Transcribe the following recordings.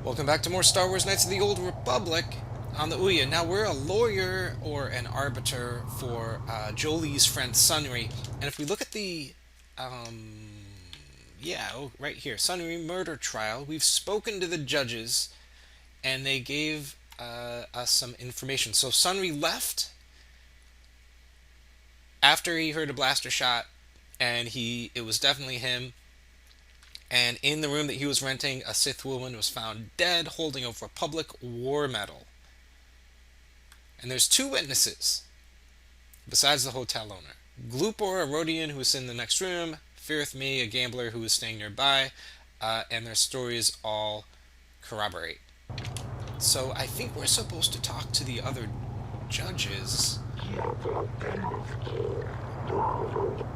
Welcome back to more Star Wars Knights of the Old Republic on the Ouya. Now, we're a lawyer or an arbiter for Jolee's friend Sunry. And if we look at the, right here, Sunry murder trial, we've spoken to the judges and they gave us some information. So Sunry left after he heard a blaster shot, and it was definitely him. And in the room that he was renting, a Sith woman was found dead holding a Republic war medal. And there's two witnesses besides the hotel owner. Gloopor, a Rhodian who was in the next room, Firth Me, a gambler who was staying nearby, and their stories all corroborate. So I think we're supposed to talk to the other judges.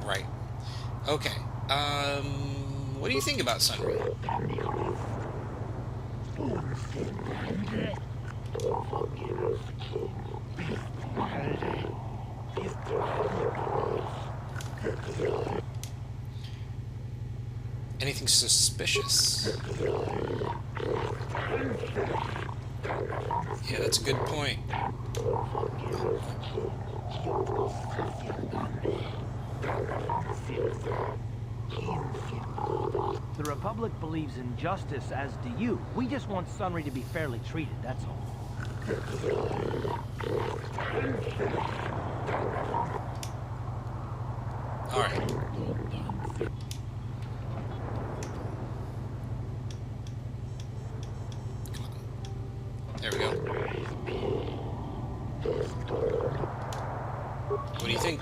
Right. Okay. What do you think about Sunry? Anything suspicious? Yeah, that's a good point. The Republic believes in justice, as do you. We just want Sunry to be fairly treated, that's all. Alright. Come on. There we go. What do you think?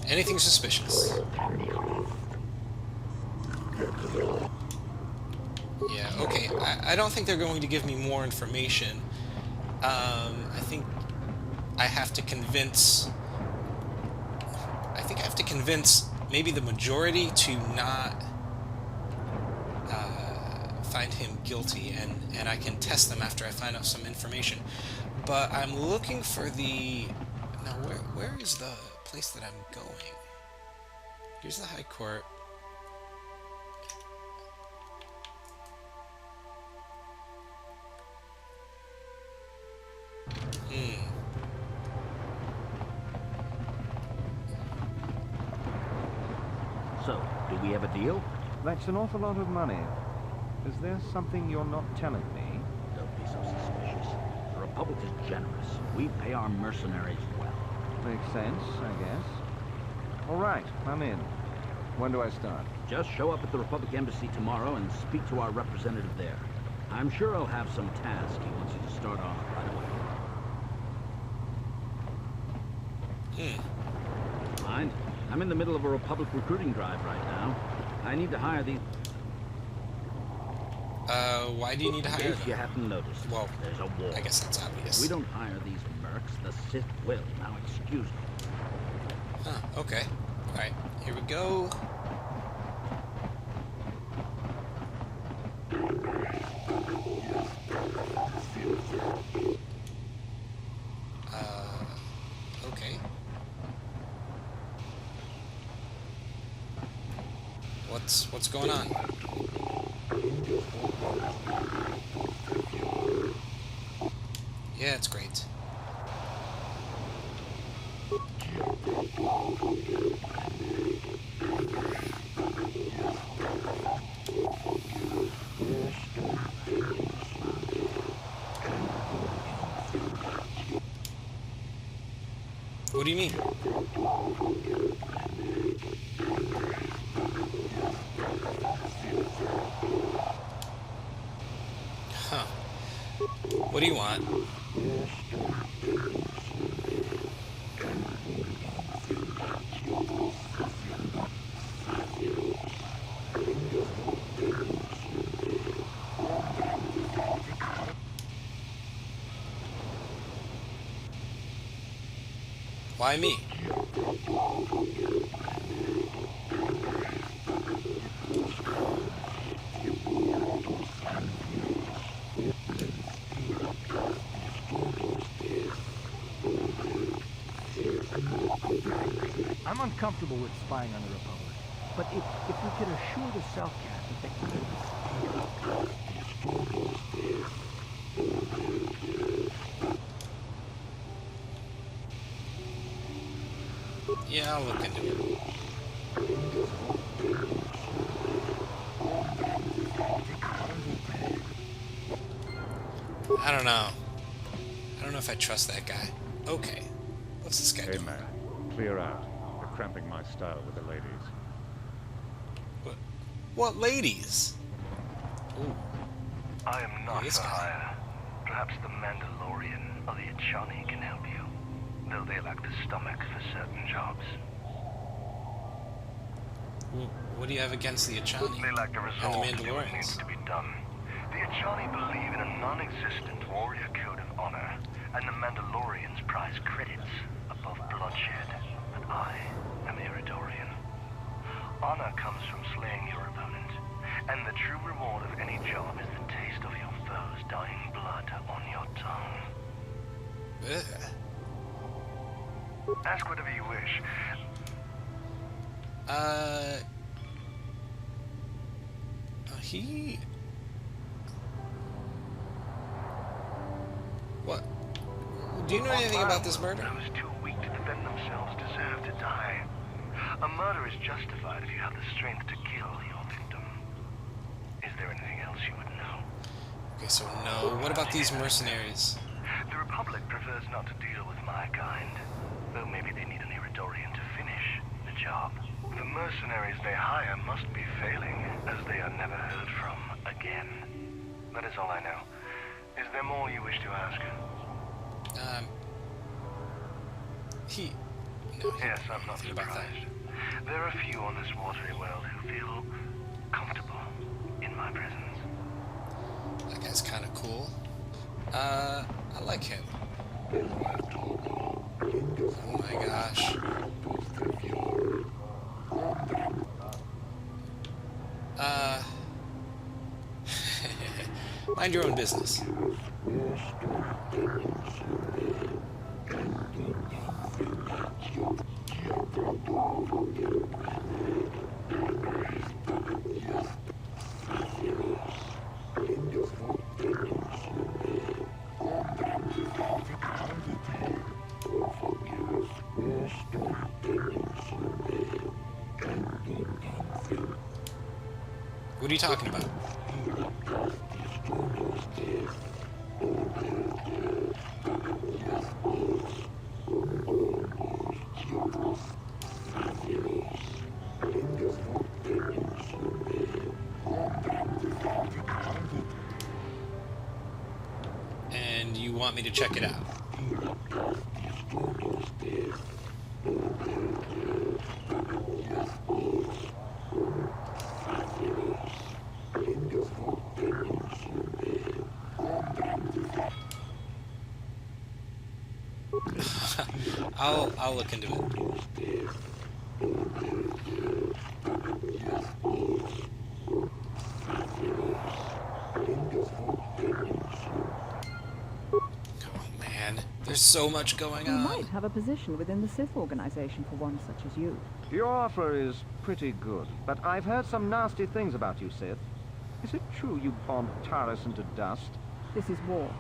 Anything suspicious? Yeah, okay. I don't think they're going to give me more information. I think I have to convince... maybe the majority to not find him guilty, and I can test them after I find out some information. But I'm looking for the... Now, where is the place that I'm going? Here's the High Court. So, do we have a deal? That's an awful lot of money. Is there something you're not telling me? Don't be so suspicious. The Republic is generous. We pay our mercenaries well. Makes sense, I guess. All right, I'm in. When do I start? Just show up at the Republic Embassy tomorrow and speak to our representative there. I'm sure he'll have some task he wants you to start on right away. Mind? I'm in the middle of a Republic recruiting drive right now. I need to hire these... Why do you need to hire them? If you haven't noticed, Well, there's a war. I guess that's obvious. If we don't hire these mercs, the Sith will. Now excuse me. Huh, okay. Alright, here we go. Okay. What's going on? Yeah, it's great. What do you mean? Huh. What do you want? Why me? comfortable with spying on the Republic. But if we could assure the Self-Cat that they Yeah, I'll look into it. I don't know. I don't know if I trust that guy. Okay. What's this guy Hey doing? man, clear out. You're cramping my style with the ladies. What ladies? Ooh. I am not This for guy. hire. Perhaps the Mandalorian or the Achani can help you, though they lack the stomach for certain jobs. What do you have against the Achani They lack the and the resolve to do what needs Mandalorians? to be done. The Achani believe in a non-existent warrior code of honor, and the Mandalorians prize credits above bloodshed. But I am Iridorian. Honor comes from slaying your opponent, and the true reward of any job is the taste of your foe's dying blood on your tongue. Ugh. Ask whatever you wish. He... What? Do you know anything about this murder? Those too weak to defend themselves deserve to die. A murder is justified if you have the strength to kill your victim. Is there anything else you would know? Okay, so no. What about these mercenaries? The Republic prefers not to deal with my kind, though maybe they need an Iridorian to finish the job. The mercenaries they hire must be failing, as they are never heard from again. That is all I know. Is there more you wish to ask? No, Yes, I'm not nothing about that. surprised. There are few on this watery world who feel comfortable in my presence. That guy's kind of cool. I like him. Oh my gosh. Mind your own business. What are you talking about? And you want me to check it out? I'll look into it. Oh man, there's so much going You on. might have a position within the Sith organization for one such as you. Your offer is pretty good, but I've heard some nasty things about you, Sith. Is it true you bombed Taris into dust? This is war.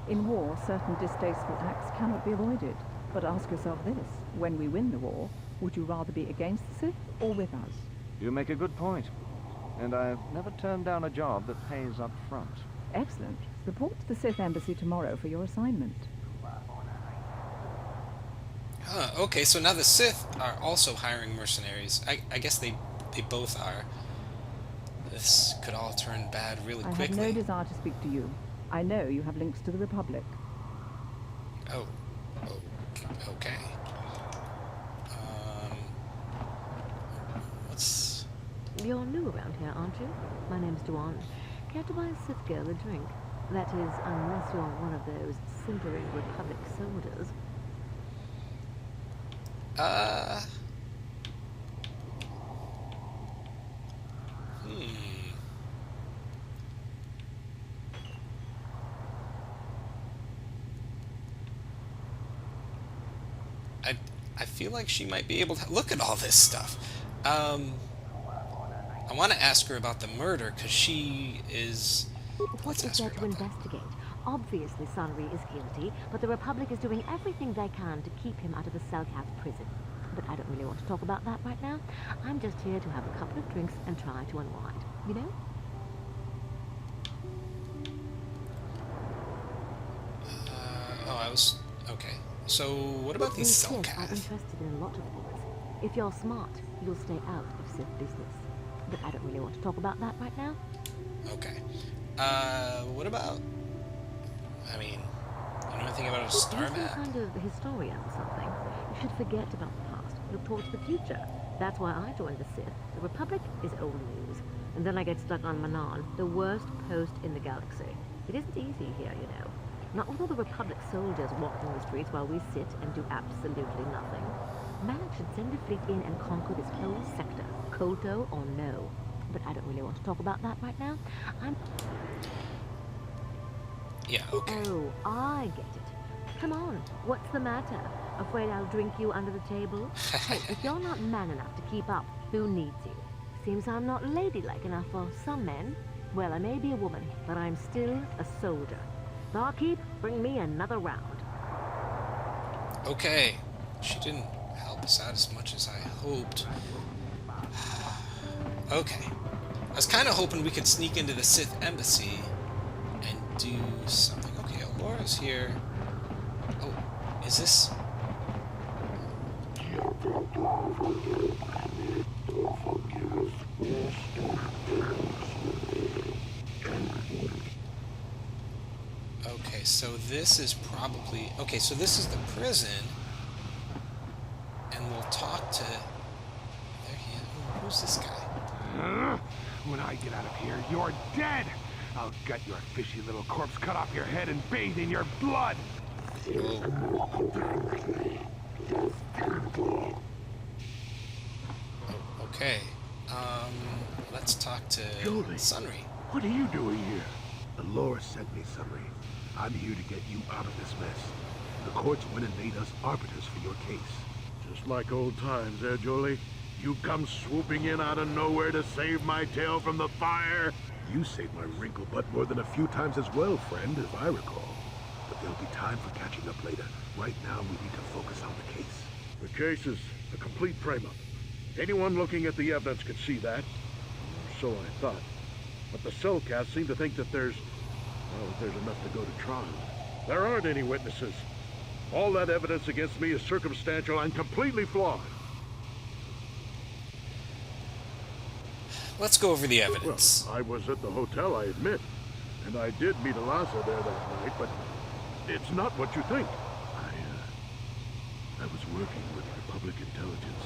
In war, certain distasteful acts cannot be avoided. But ask yourself this, when we win the war, would you rather be against the Sith or with us? You make a good point. And I've never turned down a job that pays up front. Excellent. Report to the Sith Embassy tomorrow for your assignment. Huh, okay, so now the Sith are also hiring mercenaries. I guess they both are. This could all turn bad really I have quickly. no desire to speak to you. I know you have links to the Republic. Oh. Okay. What's... You're new around here, aren't you? My name's Dawn. Care to buy a Sith girl a drink? That is, unless you're one of those simpering Republic soldiers. I feel like she might be able to look at all this stuff. Um, I want to ask her about the murder because she is. What Let's is ask there her to about that. investigate? Obviously, Sunry is guilty, but the Republic is doing everything they can to keep him out of the Selkath prison. But I don't really want to talk about that right now. I'm just here to have a couple of drinks and try to unwind, you know? Oh, I was. Okay. So, what about We these Sith are Selkath? interested in a lot of things. If you're smart, you'll stay out of Sith business. But I don't really want to talk about that right now. Okay. What about. I mean, you know anything about a star You're some map? kind of historian or something. You should forget about the past, look towards the future. That's why I joined the Sith. The Republic is old news. And then I get stuck on Manan, the worst post in the galaxy. It isn't easy here, you know. Not with all the Republic soldiers walking the streets while we sit and do absolutely nothing. Man should send a fleet in and conquer this whole sector, Koto or no. But I don't really want to talk about that right now. I'm... Yeah, okay. Oh, I get it. Come on, what's the matter? Afraid I'll drink you under the table? Hey, if you're not man enough to keep up, who needs you? Seems I'm not ladylike enough for some men. Well, I may be a woman, but I'm still a soldier. Barkeep, bring me another round. Okay. She didn't help us out as much as I hoped. Okay. I was kind of hoping we could sneak into the Sith embassy and do something. Okay, Alora's here. Oh, is this... Okay, so this is probably... Okay, so this is the prison. And we'll talk to... There he is. Ooh, who's this guy? When I get out of here, you're dead! I'll gut your fishy little corpse, cut off your head, and bathe in your blood! Oh, okay. Let's talk to Jolee. Sunry. What are you doing here? The Lord sent me, Sunry. I'm here to get you out of this mess. The courts went and made us arbiters for your case. Just like old times, eh, Jolee? You come swooping in out of nowhere to save my tail from the fire? You saved my wrinkle butt more than a few times as well, friend, if I recall. But there'll be time for catching up later. Right now, we need to focus on the case. The case is a complete frame-up. Anyone looking at the evidence could see that. So I thought. But the Selkath seem to think that there's enough to go to trial. There aren't any witnesses. All that evidence against me is circumstantial and completely flawed. Let's go over the evidence. Well, I was at the hotel, I admit. And I did meet Alasa there that night, but it's not what you think. I was working with Republic intelligence.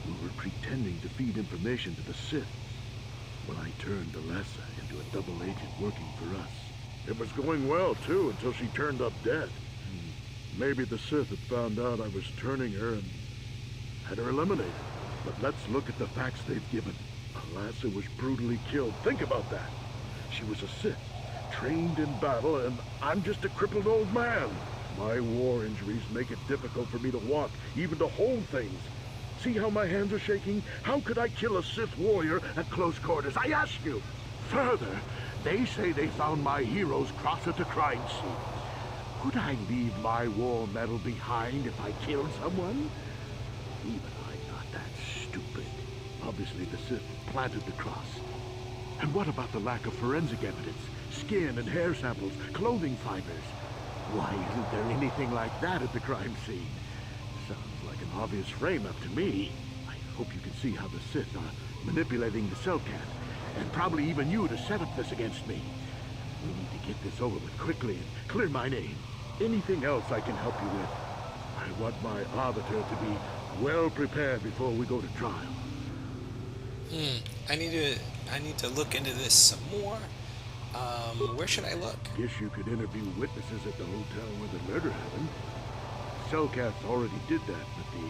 We were pretending to feed information to the Sith. When I turned Alasa into a double agent working for us. It was going well, too, until she turned up dead. Maybe the Sith had found out I was turning her and had her eliminated. But let's look at the facts they've given. Alasa was brutally killed. Think about that. She was a Sith, trained in battle, and I'm just a crippled old man. My war injuries make it difficult for me to walk, even to hold things. See how my hands are shaking? How could I kill a Sith warrior at close quarters? I ask you. Further, they say they found my hero's cross at the crime scene. Would I leave my war medal behind if I killed someone? Even I'm not that stupid. Obviously, the Sith planted the cross. And what about the lack of forensic evidence? Skin and hair samples, clothing fibers. Why isn't there anything like that at the crime scene? Sounds like an obvious frame-up to me. I hope you can see how the Sith are manipulating the Selkath, and probably even you to set up this against me. We need to get this over with quickly and clear my name. Anything else I can help you with? I want my arbiter to be well prepared before we go to trial. I need to look into this some more. Where should I look? Guess you could interview witnesses at the hotel where the murder happened. Selkath already did that, but the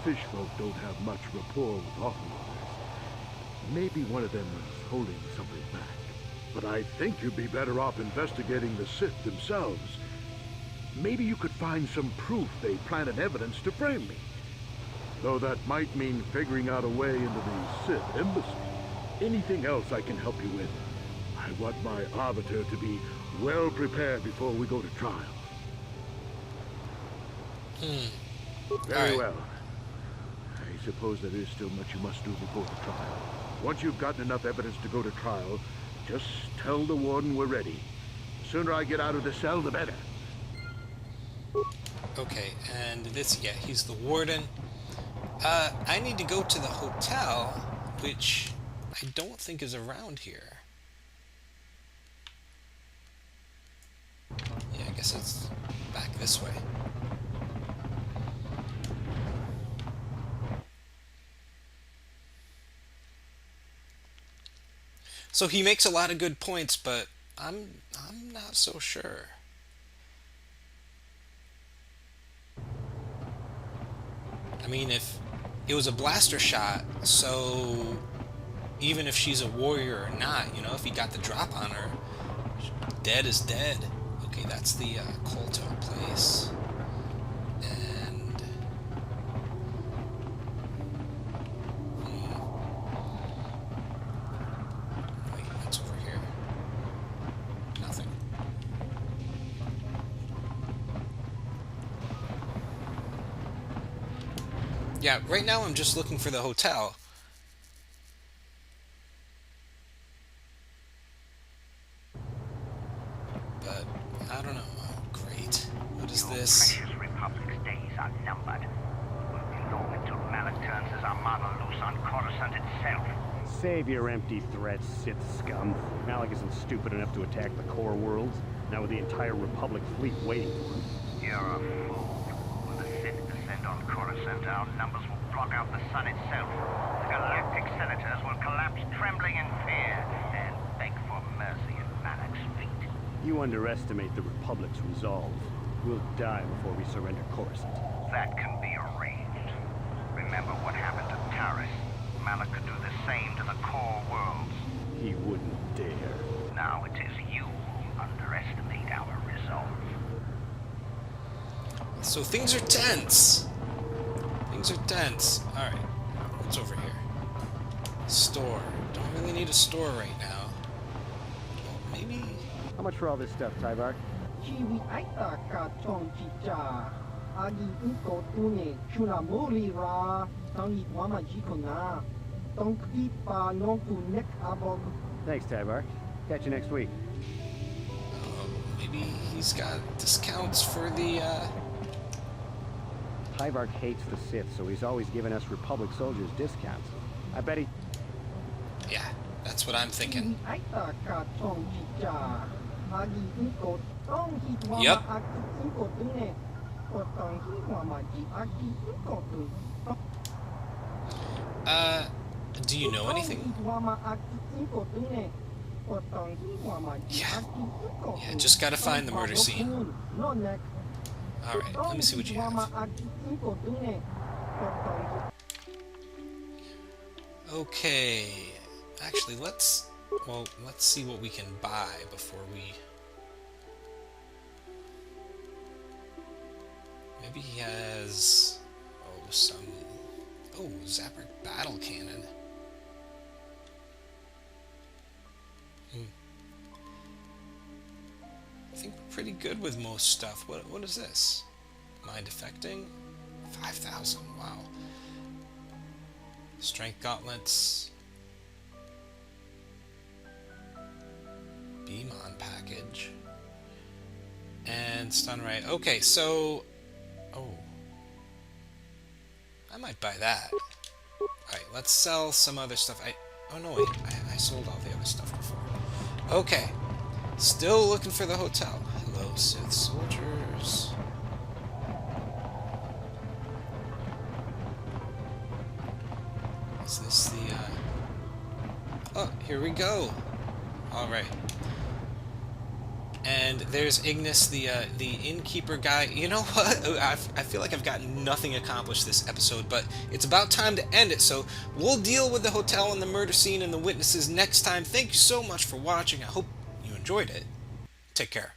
fish folk don't have much rapport with offloaders. Maybe one of them was holding something back. But I think you'd be better off investigating the Sith themselves. maybe you could find some proof they planted evidence to frame me. Though that might mean figuring out a way into the Sith embassy. Anything else I can help you with? I want my arbiter to be well prepared before we go to trial. Very well. I suppose there is still much you must do before the trial. Once you've gotten enough evidence to go to trial, just tell the warden we're ready. The sooner I get out of the cell, the better. Okay, and this, yeah, he's the warden. I need to go to the hotel, which I don't think is around here. Yeah, I guess it's back this way. So he makes a lot of good points, but I'm not so sure. I mean, if it was a blaster shot, so even if she's a warrior or not, you know, if he got the drop on her, dead is dead. Okay, that's the Colto place. And wait, what's over here? Nothing. Yeah, right now I'm just looking for the hotel. But I don't know. Oh, great. What is this? Precious Republic's days are numbered. It will be long until Malak turns his armada loose on Coruscant itself. Save your empty threats, Sith scum. Malak isn't stupid enough to attack the core worlds, now with the entire Republic fleet waiting for him. You're a fool. When the Sith descend on Coruscant, our numbers will block out the sun itself. The galactic senators will collapse trembling in fear and beg for mercy at Malak's feet. You underestimate the Republic's resolve. We'll die before we surrender Coruscant. That can be arranged. Remember what happened to Taris. Malak could do the same to the core worlds. He wouldn't dare. Now it is you who underestimate our resolve. So things are tense. Things are tense. Alright. What's over here? Store. Don't really need a store right now. Well, maybe... How much for all this stuff, Tyvar? Thanks, Tyvar. Catch you next week. Maybe he's got discounts for the, Tyvar hates the Sith, so he's always giving us Republic soldiers discounts. I bet he... Yeah, that's what I'm thinking. Yep. Do you know anything? Yeah. Yeah, just gotta find the murder scene. Alright, let me see what you have. Okay. Actually, let's see what we can buy before we... Maybe he has... Oh, some... Oh, Zapper Battle Cannon. I think we're pretty good with most stuff. What is this? Mind affecting? 5,000, wow. Strength gauntlets. Beamon package. And Sunry. Okay, so... Oh. I might buy that. Alright, let's sell some other stuff. Oh no, wait. I sold all the other stuff before. Okay. Still looking for the hotel. Hello, Sith soldiers. Is this the, Oh, here we go. Alright. And there's Ignis, the innkeeper guy. You know what? I feel like I've gotten nothing accomplished this episode, but it's about time to end it, so we'll deal with the hotel and the murder scene and the witnesses next time. Thank you so much for watching. I hope you enjoyed it. Take care.